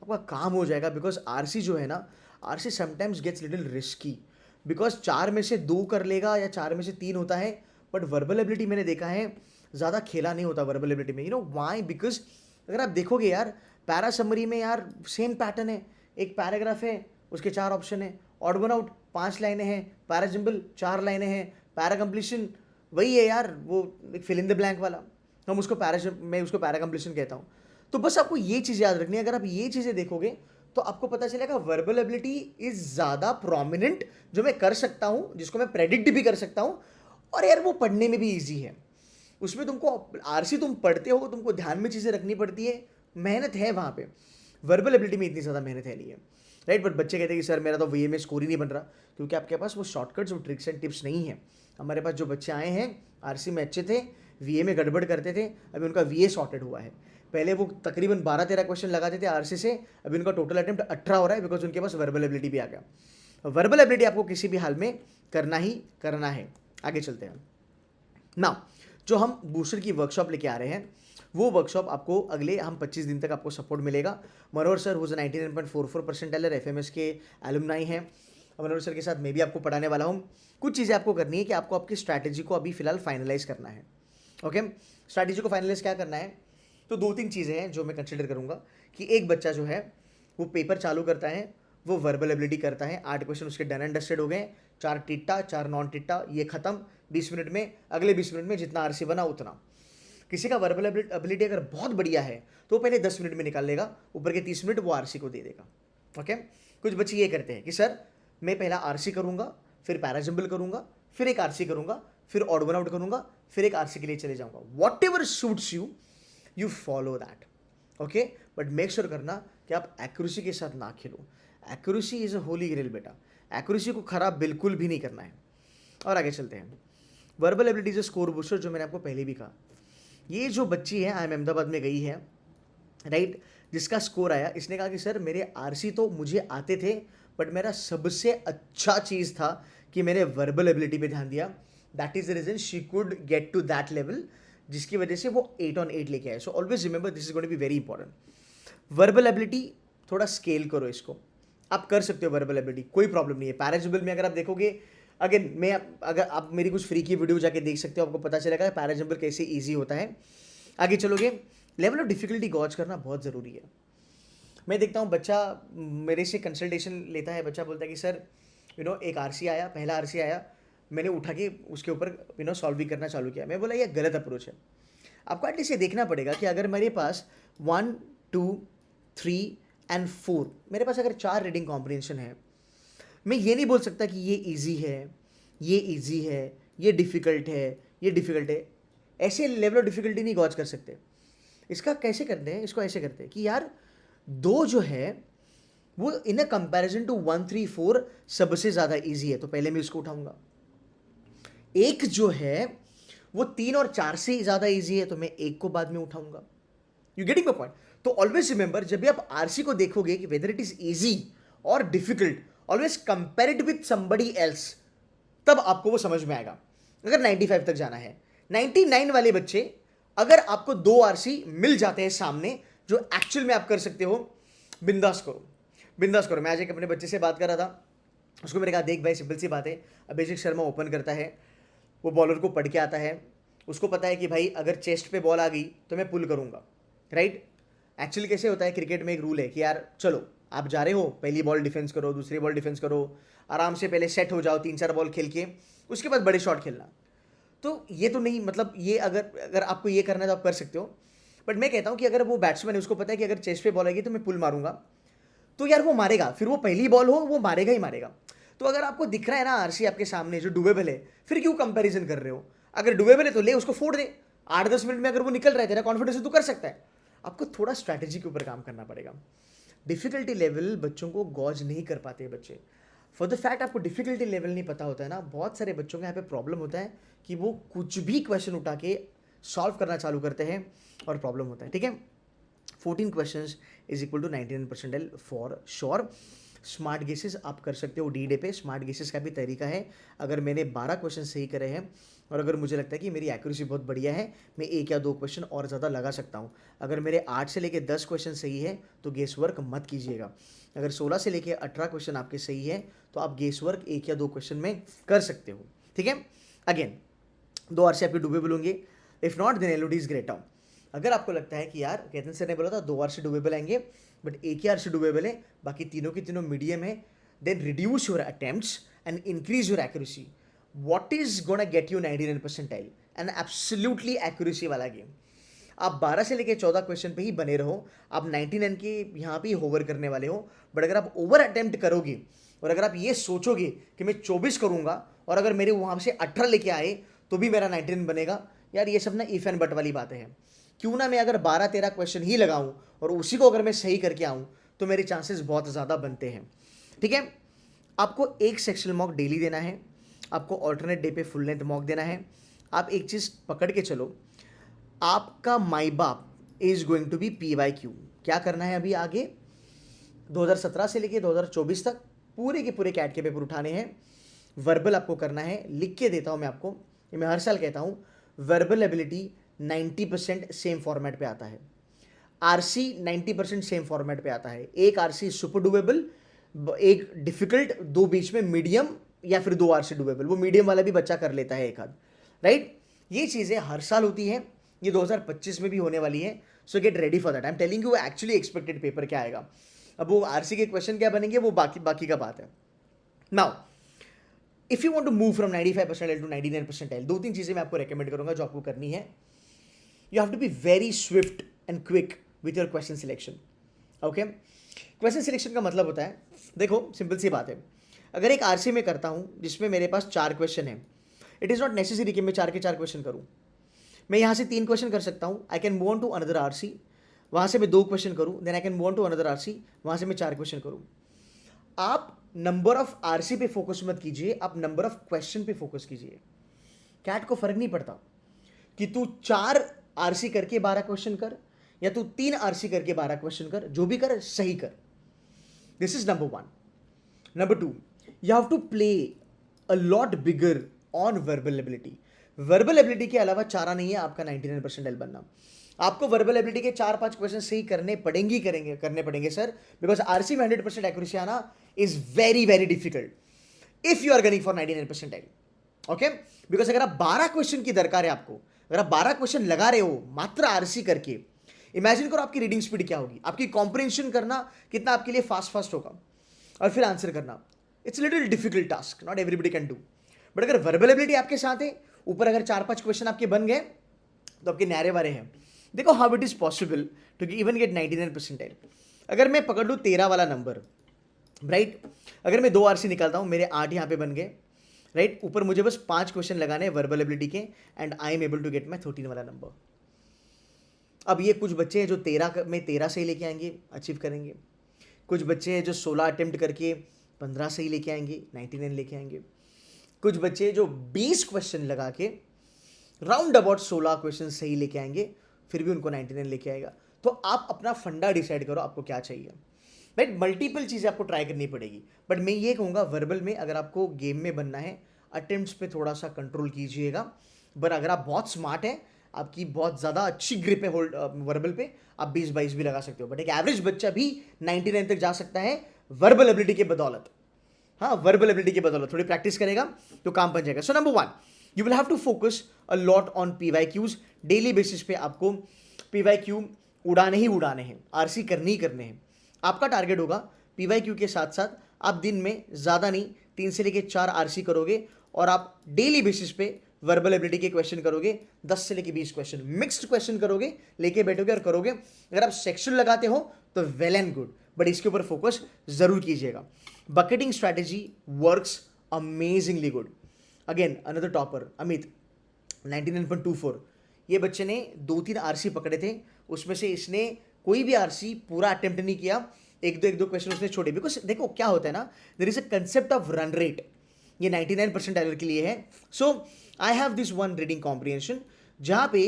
आपका काम हो जाएगा। बिकॉज आरसी जो है ना, RC sometimes gets little risky, because 4 में से 2 कर लेगा या 4 में से 3 होता है, बट वर्बल एबिलिटी मैंने देखा है ज़्यादा खेला नहीं होता वर्बल एबिलिटी में। You know why? बिकॉज अगर आप देखोगे यार, पैरा समरी में यार सेम पैटर्न है, एक पैराग्राफ है, उसके 4 ऑप्शन है, ऑड वन आउट 5 लाइनें हैं, पैराजंबल 4 लाइनें हैं, पैरा कंप्लीशन वही है यार, वो फिल इन द ब्लैंक वाला, हम उसको मैं उसको पैरा कंप्लीशन कहता हूँ। तो बस आपको ये चीज़ याद रखनी है। अगर आप ये चीज़ें देखोगे तो आपको पता चलेगा वर्बल एबिलिटी इज ज़्यादा प्रोमिनेंट, जो मैं कर सकता हूँ, जिसको मैं प्रेडिक्ट भी कर सकता हूँ, और यार वो पढ़ने में भी ईजी है। उसमें तुमको आरसी तुम पढ़ते हो, तुमको ध्यान में चीज़ें रखनी पड़ती है, मेहनत है वहाँ पे। वर्बल एबिलिटी में इतनी ज़्यादा मेहनत है नहीं है, राइट। बट बच्चे कहते हैं कि सर मेरा तो वीए में स्कोर ही नहीं बन रहा, क्योंकि आपके पास वो शॉर्टकट्स और ट्रिक्स एंड टिप्स नहीं है। हमारे पास जो बच्चे आए हैं आरसी में अच्छे थे, वीए में गड़बड़ करते थे, अभी उनका वीए सॉर्टेड हुआ है। पहले वो तकरीबन 12-13 क्वेश्चन लगाते थे आरसी से, अभी उनका टोटल अटेम्प्ट 18 हो रहा है, बिकॉज उनके पास वर्बल एबिलिटी भी आ गया। वर्बल एबिलिटी आपको किसी भी हाल में करना ही करना है। आगे चलते हैं ना, जो हम बूस्टर की वर्कशॉप लेके आ रहे हैं, वो वर्कशॉप आपको अगले 25 दिन तक आपको सपोर्ट मिलेगा। मनोहर सर हुज 99.44 परसेंटाइलर एफएमएस के एलुमनाई हैं। मनोहर सर के साथ मैं भी आपको पढ़ाने वाला हूँ। कुछ चीज़ें आपको करनी है कि आपको आपकी स्ट्रैटेजी को अभी फिलहाल फाइनलाइज करना है। ओके, स्ट्रैटेजी को फाइनलाइज क्या करना है, तो 2-3 चीज़ें हैं जो मैं कंसिडर करूँगा। कि एक बच्चा जो है वो पेपर चालू करता है, वो वर्बल एबिलिटी करता है, 8 क्वेश्चन उसके डन एंड डस्टेड हो गए, 4 टिट्टा 4 नॉन टिट्टा, ये खत्म 20 मिनट में। अगले 20 मिनट में जितना आरसी बना उतना। किसी का वर्बल एबिलिटी अगर बहुत बढ़िया है तो पहले 10 मिनट में निकाल लेगा, ऊपर के 30 मिनट वो आरसी को दे देगा। ओके, कुछ बच्चे ये करते हैं कि सर मैं पहला आरसी करूँगा, फिर पैराजंबल करूँगा, फिर एक आरसी करूँगा, फिर ऑड वन आउट करूँगा, फिर एक आरसी के लिए चले जाऊँगा। Whatever suits you, you follow that. Okay, but make sure करना कि आप एक्यूरेसी के साथ ना खेलो। Accuracy is a holy grail बेटा, एक्यूरेसी को खराब बिल्कुल भी नहीं करना है। और आगे चलते हैं। Verbal ability is a score booster, जो मैंने आपको पहले भी कहा। ये जो बच्ची है IIM अहमदाबाद में गई है, राइट, जिसका स्कोर आया, इसने कहा कि सर मेरे आरसी तो मुझे आते थे, बट मेरा सबसे अच्छा चीज़ था कि मैंने वर्बल एबिलिटी पे ध्यान दिया। That is the reason she could get to that level, जिसकी वजह से वो 8 on 8 लेके आए। So always remember, this is going to be very important. Verbal ability थोड़ा स्केल करो इसको, आप कर सकते हो वर्बल एबिलिटी, कोई प्रॉब्लम नहीं है। पैराजंबल में अगर आप देखोगे, अगेन मैं अगर आप मेरी कुछ फ्री की वीडियो जाके देख सकते हो, आपको पता चलेगा पैराजंबल कैसे इजी होता है। आगे चलोगे, लेवल ऑफ डिफिकल्टी गॉज करना बहुत ज़रूरी है। मैं देखता हूँ बच्चा मेरे से कंसल्टेशन लेता है, बच्चा बोलता है कि सर एक आरसी आया, पहला आरसी आया, मैंने उठा के उसके ऊपर सॉल्व भी करना चालू किया। मैं बोला ये गलत अप्रोच है। आपको एटलीस्ट ये देखना पड़ेगा कि अगर मेरे पास 1, 2, 3 एंड 4, मेरे पास अगर 4 रीडिंग कॉम्प्रिहेंशन है, मैं ये नहीं बोल सकता कि ये इजी है, ये इजी है, ये डिफ़िकल्ट है, ये डिफ़िकल्ट है। ऐसे लेवल ऑफ डिफ़िकल्टी नहीं गॉज कर सकते। इसका कैसे करते हैं, इसको ऐसे करते हैं कि यार 2 जो है वो इन अ कंपैरिजन टू 1, 3, 4 सबसे ज़्यादा इजी है, तो पहले मैं इसको उठाऊंगा। 1 जो है वो 3 और 4 से ज़्यादा इजी है, तो मैं 1 को बाद में उठाऊंगा। You getting my point? तो ऑलवेज रिमेंबर, जब भी आप आरसी को देखोगे कि वेदर इट इज इजी और difficult, always compare it with somebody else, तब आपको वो समझ में आएगा। अगर 95 तक जाना है, 99 वाले बच्चे, अगर आपको 2 आरसी मिल जाते हैं सामने जो एक्चुअल में आप कर सकते हो, बिंदास करो, बिंदास करो। मैं आज एक अपने बच्चे से बात कर रहा था, उसको मैंने कहा देख भाई सिंपल सी बात है, अभिषेक शर्मा ओपन करता है, वो बॉलर को पढ़ के आता है, उसको पता है कि भाई अगर चेस्ट पे बॉल आ गई तो मैं पुल करूँगा, राइट। एक्चुअली कैसे होता है क्रिकेट में, एक रूल है कि यार चलो आप जा रहे हो, पहली बॉल डिफेंस करो, दूसरी बॉल डिफेंस करो, आराम से पहले सेट हो जाओ 3-4 बॉल खेल के, उसके बाद बड़े शॉट खेलना। तो ये तो नहीं, मतलब ये अगर अगर आपको ये करना है तो आप कर सकते हो, बट मैं कहता हूँ कि अगर वो बैट्समैन है, उसको पता है कि अगर चेस्ट पे बॉल आएगी तो मैं पुल मारूंगा, तो यार वो मारेगा, फिर वो पहली बॉल हो वो मारेगा ही मारेगा। तो अगर आपको दिख रहा है ना आरसी आपके सामने जो डुबेबल है, फिर क्यों कंपैरिजन कर रहे हो? अगर डुबेबल है तो ले उसको फोड़ दे, 8-10 मिनट में अगर वो निकल रहा है, तेरा कॉन्फिडेंस है तो कर सकता है। आपको थोड़ा स्ट्रैटेजी के ऊपर काम करना पड़ेगा। डिफिकल्टी लेवल बच्चों को गॉज नहीं कर पाते हैं बच्चे, फॉर द फैक्ट आपको डिफिकल्टी लेवल नहीं पता होता है ना, बहुत सारे बच्चों के यहाँ पे प्रॉब्लम होता है कि वो कुछ भी क्वेश्चन उठा के सॉल्व करना चालू करते हैं और प्रॉब्लम होता है, ठीक है। 14 questions is equal to 99 percentile for sure. Smart guesses आप कर सकते हो डी डे पे, स्मार्ट गेसेस का भी तरीका है। अगर मैंने 12 क्वेश्चन सही करे हैं और अगर मुझे लगता है कि मेरी एक्यूरेसी बहुत बढ़िया है, मैं 1 या 2 क्वेश्चन और ज़्यादा लगा सकता हूँ। अगर मेरे 8 से लेके 10 क्वेश्चन सही है तो गेस वर्क मत कीजिएगा। अगर 16 से लेके 18 क्वेश्चन आपके सही है तो आप गेस वर्क 1 या 2 क्वेश्चन में कर सकते हो, ठीक है। अगेन 2 आर से आपके डुबेबल होंगे, if not then LOD is great out. अगर आपको लगता है कि यार केतन सर ने बोला था 2 आर से डुबेबल आएंगे बट 1 ही आर से डुबेबल है, बाकी तीनों की तीनों मीडियम है, then reduce your attempts and increase your accuracy. What is gonna get you 99 percentile? And absolutely accuracy वाला गेम। आप 12 से लेके 14 क्वेश्चन पे ही बने रहो, आप 99 के यहाँ पे होवर करने वाले हो। बट अगर आप ओवर अटेम्प्ट करोगे और अगर आप ये सोचोगे कि मैं 24 करूँगा और अगर मेरे वहाँ से 18 लेके आए तो भी मेरा 99 बनेगा, यार ये सब ना इफ एंड बट वाली बातें हैं। क्यों ना मैं अगर 12-13 क्वेश्चन ही लगाऊं और उसी को अगर मैं सही करके आऊं तो मेरे चांसेस बहुत ज़्यादा बनते हैं, ठीक है। आपको एक सेक्शनल मॉक डेली देना है, आपको ऑल्टरनेट डे पे फुल लेंथ मॉक देना है। आप एक चीज़ पकड़ के चलो, आपका माई बाप is going to be PYQ। क्या करना है अभी आगे 2017 से लेके 2024 तक पूरे के पूरे कैट के पेपर उठाने हैं। वर्बल आपको करना है, लिख के देता हूँ मैं आपको, ये मैं हर साल कहता हूँ। वर्बल एबिलिटी 90% सेम फॉर्मेट पे आता है, आरसी 90% सेम फॉर्मेट पे आता है। एक आरसी सुपर डुबेबल, एक डिफिकल्ट, 2 बीच में मीडियम या फिर 2 आरसी डुबेबल, वो मीडियम वाला भी बच्चा कर लेता है एक आध, राइट। ये चीज़ें हर साल होती है, ये 2025 में भी होने वाली है। सो get ready for that. I am telling you actually expected paper क्या आएगा। अब वो आरसी के क्वेश्चन क्या बनेंगे वो बाकी का बात है। Now if you want to move from 95 percentile to 99 percentile, 2-3 चीज़ें मैं आपको रेकमेंड करूंगा जो आपको करनी है। You have to be very swift and quick with your question selection, okay. Question selection का मतलब होता है, देखो सिंपल सी बात है, अगर एक आरसी में करता हूँ जिसमें मेरे पास 4 क्वेश्चन है, इट इज़ नॉट नेसेसरी कि मैं 4 के 4 क्वेश्चन करूँ। मैं यहाँ से 3 क्वेश्चन कर सकता हूँ, I can move on to another RC, वहाँ से मैं 2 क्वेश्चन करूँ, then I can move on to another RC, वहाँ से मैं 4 क्वेश्चन करूँ। आप नंबर ऑफ आरसी पे फोकस मत कीजिए, आप नंबर ऑफ क्वेश्चन पे फोकस कीजिए। कैट को फर्क नहीं पड़ता कि तू 4 आरसी करके 12 क्वेश्चन कर या तू 3 आरसी करके 12 क्वेश्चन कर, जो भी कर सही कर। This is number 1। Number 2, you have to play a lot bigger on verbal ability. Verbal ability के अलावा चारा नहीं है आपका 99 परसेंटाइल बनना। आपको वर्बल एबिलिटी के 4-5 क्वेश्चन सही करने पड़ेंगे सर, बिकॉज आरसी में 100% एक्यूरेसी आना is very very difficult if you are gunning for 99 percentile, okay. Because अगर आप 12 क्वेश्चन की दरकार है आपको, अगर आप 12 क्वेश्चन लगा रहे हो मात्र आरसी करके, इमेजिन करो आपकी रीडिंग स्पीड क्या होगी, आपकी कॉम्प्रिहेंशन करना कितना आपके लिए फास्ट होगा और फिर आंसर करना, it's little difficult task, not everybody can do. But अगर वर्बल एबिलिटी आपके साथ है, ऊपर अगर 4-5 क्वेश्चन आपके बन गए तो आपके नारे वारे हैं। देखो how it is possible to even get 99 percentile. अगर मैं पकड़ लूँ 13 वाला नंबर, राइट, अगर मैं 2 आरसी निकालता हूँ, मेरे 8 यहाँ पे बन गए, राइट, ऊपर मुझे बस 5 क्वेश्चन लगाने हैं वर्बल एबिलिटी के and I am able to get my 13 वाला नंबर। अब ये कुछ बच्चे हैं जो 13 से ही लेके आएंगे, अचीव करेंगे। कुछ बच्चे हैं जो 16 अटेम्प्ट करके 15 से ही लेके आएंगे, 99 लेके आएंगे। कुछ बच्चे जो 20 क्वेश्चन लगा के राउंड अबाउट 16 क्वेश्चन सही लेके आएंगे, फिर भी उनको 99 लेके आएगा। तो आप अपना फंडा डिसाइड करो आपको क्या चाहिए, राइट। मल्टीपल चीज़ें आपको ट्राई करनी पड़ेगी, बट मैं ये कहूँगा वर्बल में अगर आपको गेम में बनना है, अटेम्प्ट्स पे थोड़ा सा कंट्रोल कीजिएगा। बट अगर आप बहुत स्मार्ट हैं, आपकी बहुत ज़्यादा अच्छी ग्रिप है होल्ड वर्बल पे, आप 20-22 भी लगा सकते हो। बट एक एवरेज बच्चा भी 99 तक जा सकता है वर्बल एबिलिटी के बदौलत। हाँ, वर्बल एबिलिटी की बदौलत थोड़ी प्रैक्टिस करेगा तो काम बन जाएगा. So number 1, you will have to focus a lot on PYQs. Daily basis पे आपको PYQ उड़ाने ही उड़ाने हैं, RC करने ही करने हैं. आपका टारगेट होगा PYQ के साथ साथ आप दिन में ज़्यादा नहीं 3 से लेके 4 RC करोगे और आप डेली बेसिस पे वर्बल एबिलिटी के क्वेश्चन करोगे. 10 से लेके 20 क्वेश्चन मिक्स्ड क्वेश्चन करोगे, लेके बैठोगे और करोगे. अगर आप सेक्शन लगाते हो तो वेल एंड गुड, बट इसके ऊपर फोकस जरूर कीजिएगा. Bucketing strategy works amazingly good. Again another topper Amit 99.24. ये बच्चे ने 2-3 RC पकड़े थे, उसमें से इसने कोई भी RC पूरा अटेम्प्ट नहीं किया. एक दो क्वेश्चन उसने छोड़े. बिकॉज देखो क्या होता है ना, there is a concept of run rate. ये 99% एरर के लिए है. So I have this one reading comprehension जहां पे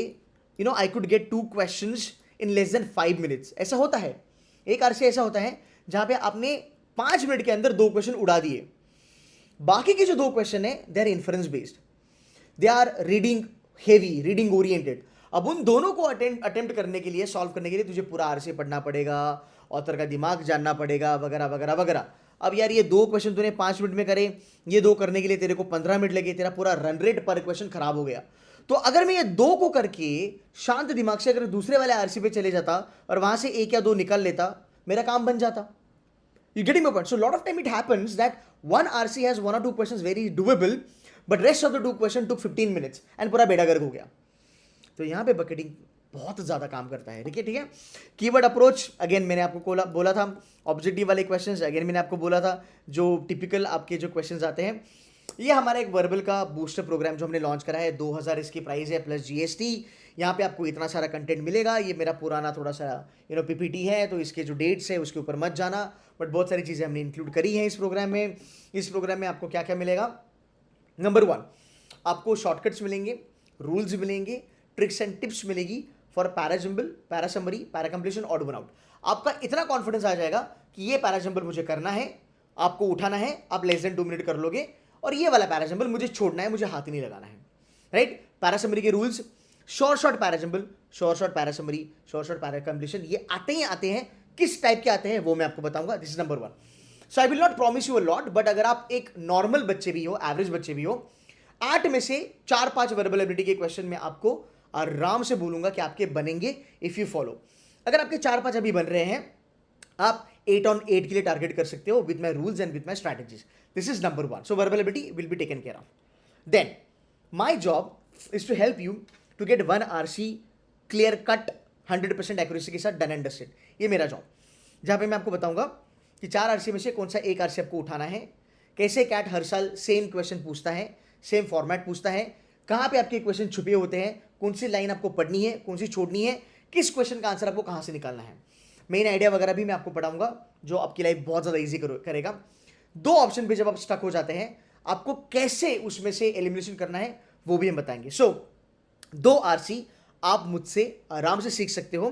I could get 2 questions in less than 5 minutes. ऐसा होता है, एक RC ऐसा होता है जहां पे आपने 5 मिनट के अंदर 2 क्वेश्चन उड़ा दिए. बाकी के जो 2 क्वेश्चन है they are inference based, they are reading heavy, reading oriented. अब उन दोनों को अटेम्प्ट करने के लिए, सॉल्व करने के लिए तुझे पूरा RC पढ़ना पड़ेगा, ऑथर का दिमाग जानना पड़ेगा, वगैरह वगैरह वगैरह. अब यार ये 2 क्वेश्चन तूने 5 मिनट में करे, ये 2 करने के लिए तेरे को 15 मिनट लगे, तेरा पूरा रन रेट पर क्वेश्चन खराब हो गया. तो अगर मैं ये 2 को करके शांत दिमाग से अगर दूसरे वाले RC पे चले जाता और वहां से 1 या 2 निकाल लेता, मेरा काम बन जाता. You getting my point? So a lot of time it happens that one RC has 1 or 2 questions very doable, but rest of the 2 question took 15 minutes and पूरा बेड़ा गर्क हो गया. तो यहाँ पे बकेटिंग बहुत ज़्यादा काम करता है. ठीक है. कीवर्ड अप्रोच अगेन मैंने आपको बोला था. ऑब्जेक्टिव वाले क्वेश्चंस अगेन मैंने आपको बोला था, जो टिपिकल आपके जो क्वेश्चंस आते हैं. ये हमारा एक वर्बल का बूस्टर प्रोग्राम जो हमने लॉन्च करा है, 2000 इसकी प्राइस है प्लस GST. यहाँ पे आपको इतना सारा कंटेंट मिलेगा. ये मेरा पुराना थोड़ा सा PPT है, तो इसके जो डेट्स है उसके ऊपर मत जाना, बट बहुत सारी चीज़ें हमने इंक्लूड करी हैं इस प्रोग्राम में. इस प्रोग्राम में आपको क्या क्या मिलेगा? नंबर 1, आपको शॉर्टकट्स मिलेंगे, रूल्स मिलेंगे, ट्रिक्स एंड टिप्स मिलेगी for parajumble, parasummary, paracompletion, odd one out. आपका इतना कॉन्फिडेंस आ जाएगा कि ये पैराजम्बल मुझे करना है, आपको उठाना है, आप लेस देन 2 मिनट कर लोगे, और ये वाला पैराजम्बल मुझे छोड़ना है, मुझे हाथ ही नहीं लगाना है. राइट. पैरासमरी के rules, short parajumble, short parasummary, short paracompletion, ये आते हैं. किस टाइप के आते हैं वो मैं आपको बताऊंगा. This is number 1. So I will not promise you a lot, but अगर आप एक नॉर्मल बच्चे भी हो, एवरेज बच्चे भी हो, 8 में से 4-5 वर्बल एबिलिटी के क्वेश्चन में आपको आराम से बोलूंगा कि आपके बनेंगे इफ यू फॉलो. अगर आपके 4-5 अभी बन रहे हैं, आप 8 on 8 के लिए टारगेट कर सकते हो with my rules and with my strategies. This is number 1. So verbal ability will be taken care of. Then my job is to help you to get 1 RC clear cut 100% accuracy के साथ done and dusted. ये मेरा job, जहाँ पे मैं आपको बताऊंगा कि 4 RC में से कौन सा 1 RC आपको उठाना है, कैसे कैट हर साल सेम क्वेश्चन पूछता है, सेम फॉर्मेट पूछता है, कहाँ पे आपके क्वेश्चन छुपे होते हैं, कौन सी लाइन आपको पढ़नी है, कौन सी छोड़नी है, किस क्वेश्चन का आंसर आपको कहाँ से निकालना है. मेन आइडिया वगैरह भी मैं आपको पढ़ाऊंगा जो आपकी लाइफ बहुत ज़्यादा ईजी करेगा. 2 ऑप्शन पे जब आप स्टक हो जाते हैं, आपको कैसे उसमें से एलिमिनेशन करना है वो भी हम बताएंगे. सो 2 RC आप मुझसे आराम से सीख सकते हो.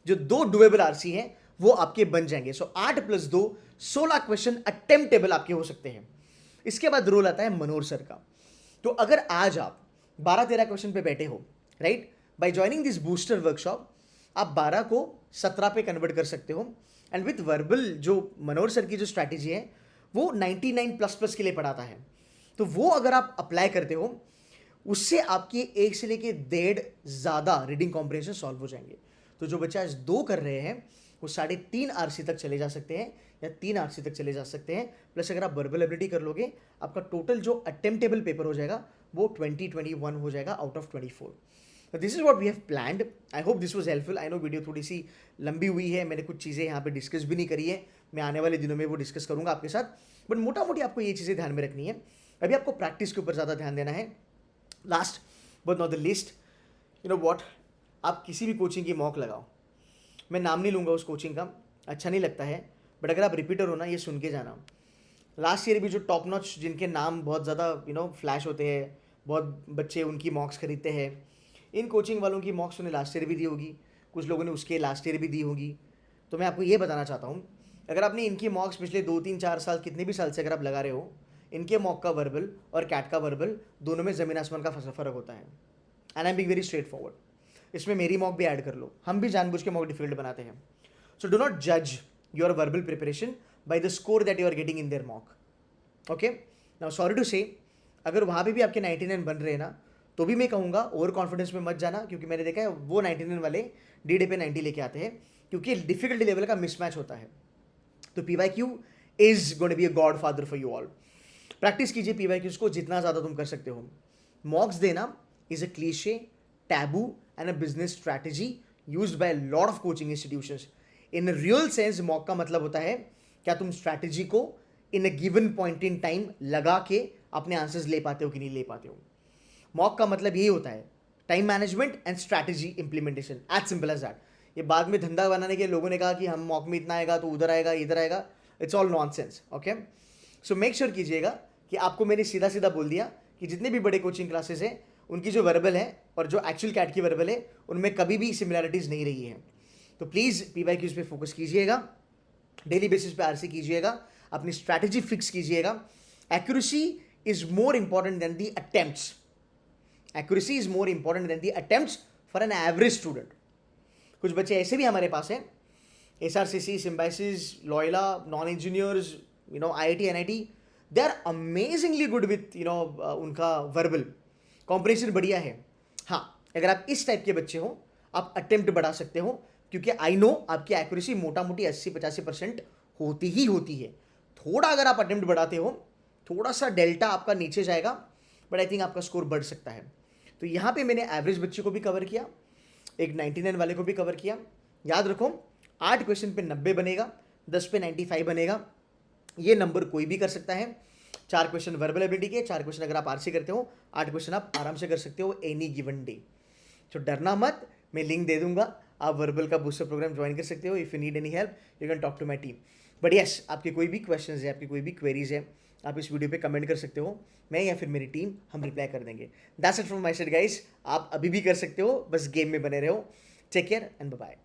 जो 2 डुएबल RC हैं वो आपके बन जाएंगे. सो 8 + 2 16 क्वेश्चन अटेम्प्टेबल आपके हो सकते हैं. इसके बाद रोल आता है मनोहर सर का. तो अगर आज आप 12-13 क्वेश्चन पे बैठे हो, right, by joining this booster workshop आप 12 को 17 पे कन्वर्ट कर सकते हो. एंड विथ वर्बल जो मनोहर सर की जो स्ट्रैटेजी है वो 99++ के लिए पढ़ाता है. तो वो अगर आप अप्लाई करते हो, उससे आपके 1 से लेके 1.5 ज़्यादा रीडिंग कॉम्प्रिहेंशन सॉल्व हो जाएंगे. तो जो बच्चे आज 2 कर रहे हैं वो 3.5 RC तक चले जा सकते हैं या 3 RC तक चले जा सकते हैं. प्लस अगर आप वर्बल एबिलिटी कर लोगे, आपका टोटल जो अटेम्प्टेबल पेपर हो जाएगा वो 20-21 हो जाएगा आउट ऑफ 24. तो this is what we have planned. I hope this was helpful. I know video थोड़ी सी लंबी हुई है, मैंने कुछ चीज़ें यहाँ पे डिस्कस भी नहीं करी है, मैं आने वाले दिनों में वो डिस्कस करूँगा आपके साथ. बट मोटा मोटी आपको ये चीज़ें ध्यान में रखनी है. अभी आपको प्रैक्टिस के ऊपर ज़्यादा ध्यान देना है. Last but not the list, you know what, आप किसी भी कोचिंग की मॉक लगाओ. मैं नाम नहीं लूँगा उस कोचिंग का, अच्छा नहीं लगता है, बट अगर आप रिपीटर हो ना, ये सुन के जाना. लास्ट ईयर भी जो टॉप नॉच जिनके नाम बहुत ज़्यादा फ्लैश होते हैं, बहुत बच्चे उनकी मॉक्स खरीदते हैं, इन कोचिंग वालों की मॉक्स उन्हें लास्ट ईयर भी दी होगी, कुछ लोगों ने उसके लास्ट ईयर भी दी होगी. तो मैं आपको ये बताना चाहता हूँ, अगर आपने इनकी मॉक्स पिछले 2-3-4 साल, कितने भी साल से अगर आप लगा रहे हो, इनके मॉक का वर्बल और कैट का वर्बल दोनों में ज़मीन आसमान का फ़र्क होता है. And I am being very straight forward. इसमें मेरी मॉक भी ऐड कर लो, हम भी जानबूझ के मॉक डिफिकल्ट बनाते हैं. सो डो नॉट जज your verbal preparation by the score that you are getting in their mock. Okay, now sorry to say, अगर वहाँ पे भी आपके 99 बन रहे हैं ना, तो भी मैं कहूँगा ओवर कॉन्फिडेंस में मत जाना, क्योंकि मैंने देखा है वो 99 वाले डी डे पे 90 लेके आते हैं, क्योंकि डिफिकल्टी लेवल का मिसमैच होता है। तो PYQ is going to be a god father for you all. Practice कीजिए PYQs को जितना ज़्यादा तुम कर सकते हो। मॉक्स देना is a cliche, taboo and a business strategy used by lot of coaching institutions. In real sense mock का मतलब होता है क्या तुम स्ट्रैटेजी को in a given point in time लगा के अपने आंसर्स ले पाते हो कि नहीं ले पाते हो। मॉक का मतलब यही होता है, time management and strategy implementation, as simple as that. ये बाद में धंधा बनाने के लोगों ने कहा कि हम मॉक में इतना आएगा तो उधर आएगा इधर आएगा, it's all nonsense. Okay, so make sure कीजिएगा कि आपको मैंने सीधा सीधा बोल दिया कि जितने भी बड़े कोचिंग क्लासेस हैं उनकी जो वर्बल है और जो एक्चुअल कैट की वर्बल है उनमें कभी भी सिमिलरिटीज़ नहीं रही है। तो प्लीज़ PYQs पे फोकस कीजिएगा, डेली बेसिस पे RC कीजिएगा, अपनी स्ट्रैटेजी फिक्स कीजिएगा। Accuracy is more important than the attempts. Accuracy is more important than the attempts for an average student. कुछ बच्चे ऐसे भी हमारे पास हैं, SRCC, Symbiosis, Loyola, non engineers, IIT, NIT, they are amazingly good with उनका verbal comprehension बढ़िया है। हाँ, अगर आप इस टाइप के बच्चे हो आप अटेम्प्ट बढ़ा सकते हो, क्योंकि आई नो आपकी एक्यूरेसी मोटा मोटी 80-85% होती ही होती है। थोड़ा अगर आप अटेम्प्ट बढ़ाते हो, थोड़ा सा डेल्टा आपका नीचे जाएगा, बट आई थिंक आपका स्कोर बढ़ सकता है। तो यहाँ पे मैंने एवरेज बच्चे को भी कवर किया, एक 99 वाले को भी कवर किया। याद रखो 8 क्वेश्चन पे 90 बनेगा, 10 पे 95 बनेगा। ये नंबर कोई भी कर सकता है। 4 क्वेश्चन वर्बल एबिलिटी के, 4 क्वेश्चन अगर आप RC करते हो, 8 क्वेश्चन आप आराम से कर सकते हो एनी गिवन डे। तो डरना मत, मैं लिंक दे दूंगा, आप वर्बल का बूस्टर प्रोग्राम ज्वाइन कर सकते हो। If you need any help you can talk to my team. But yes, आपके कोई भी क्वेश्चंस है, आपकी कोई भी क्वेरीज है, आप इस वीडियो पे कमेंट कर सकते हो, मैं या फिर मेरी टीम हम रिप्लाई कर देंगे। That's it from my side guys. आप अभी भी कर सकते हो, बस गेम में बने रहो। Take care and bye bye.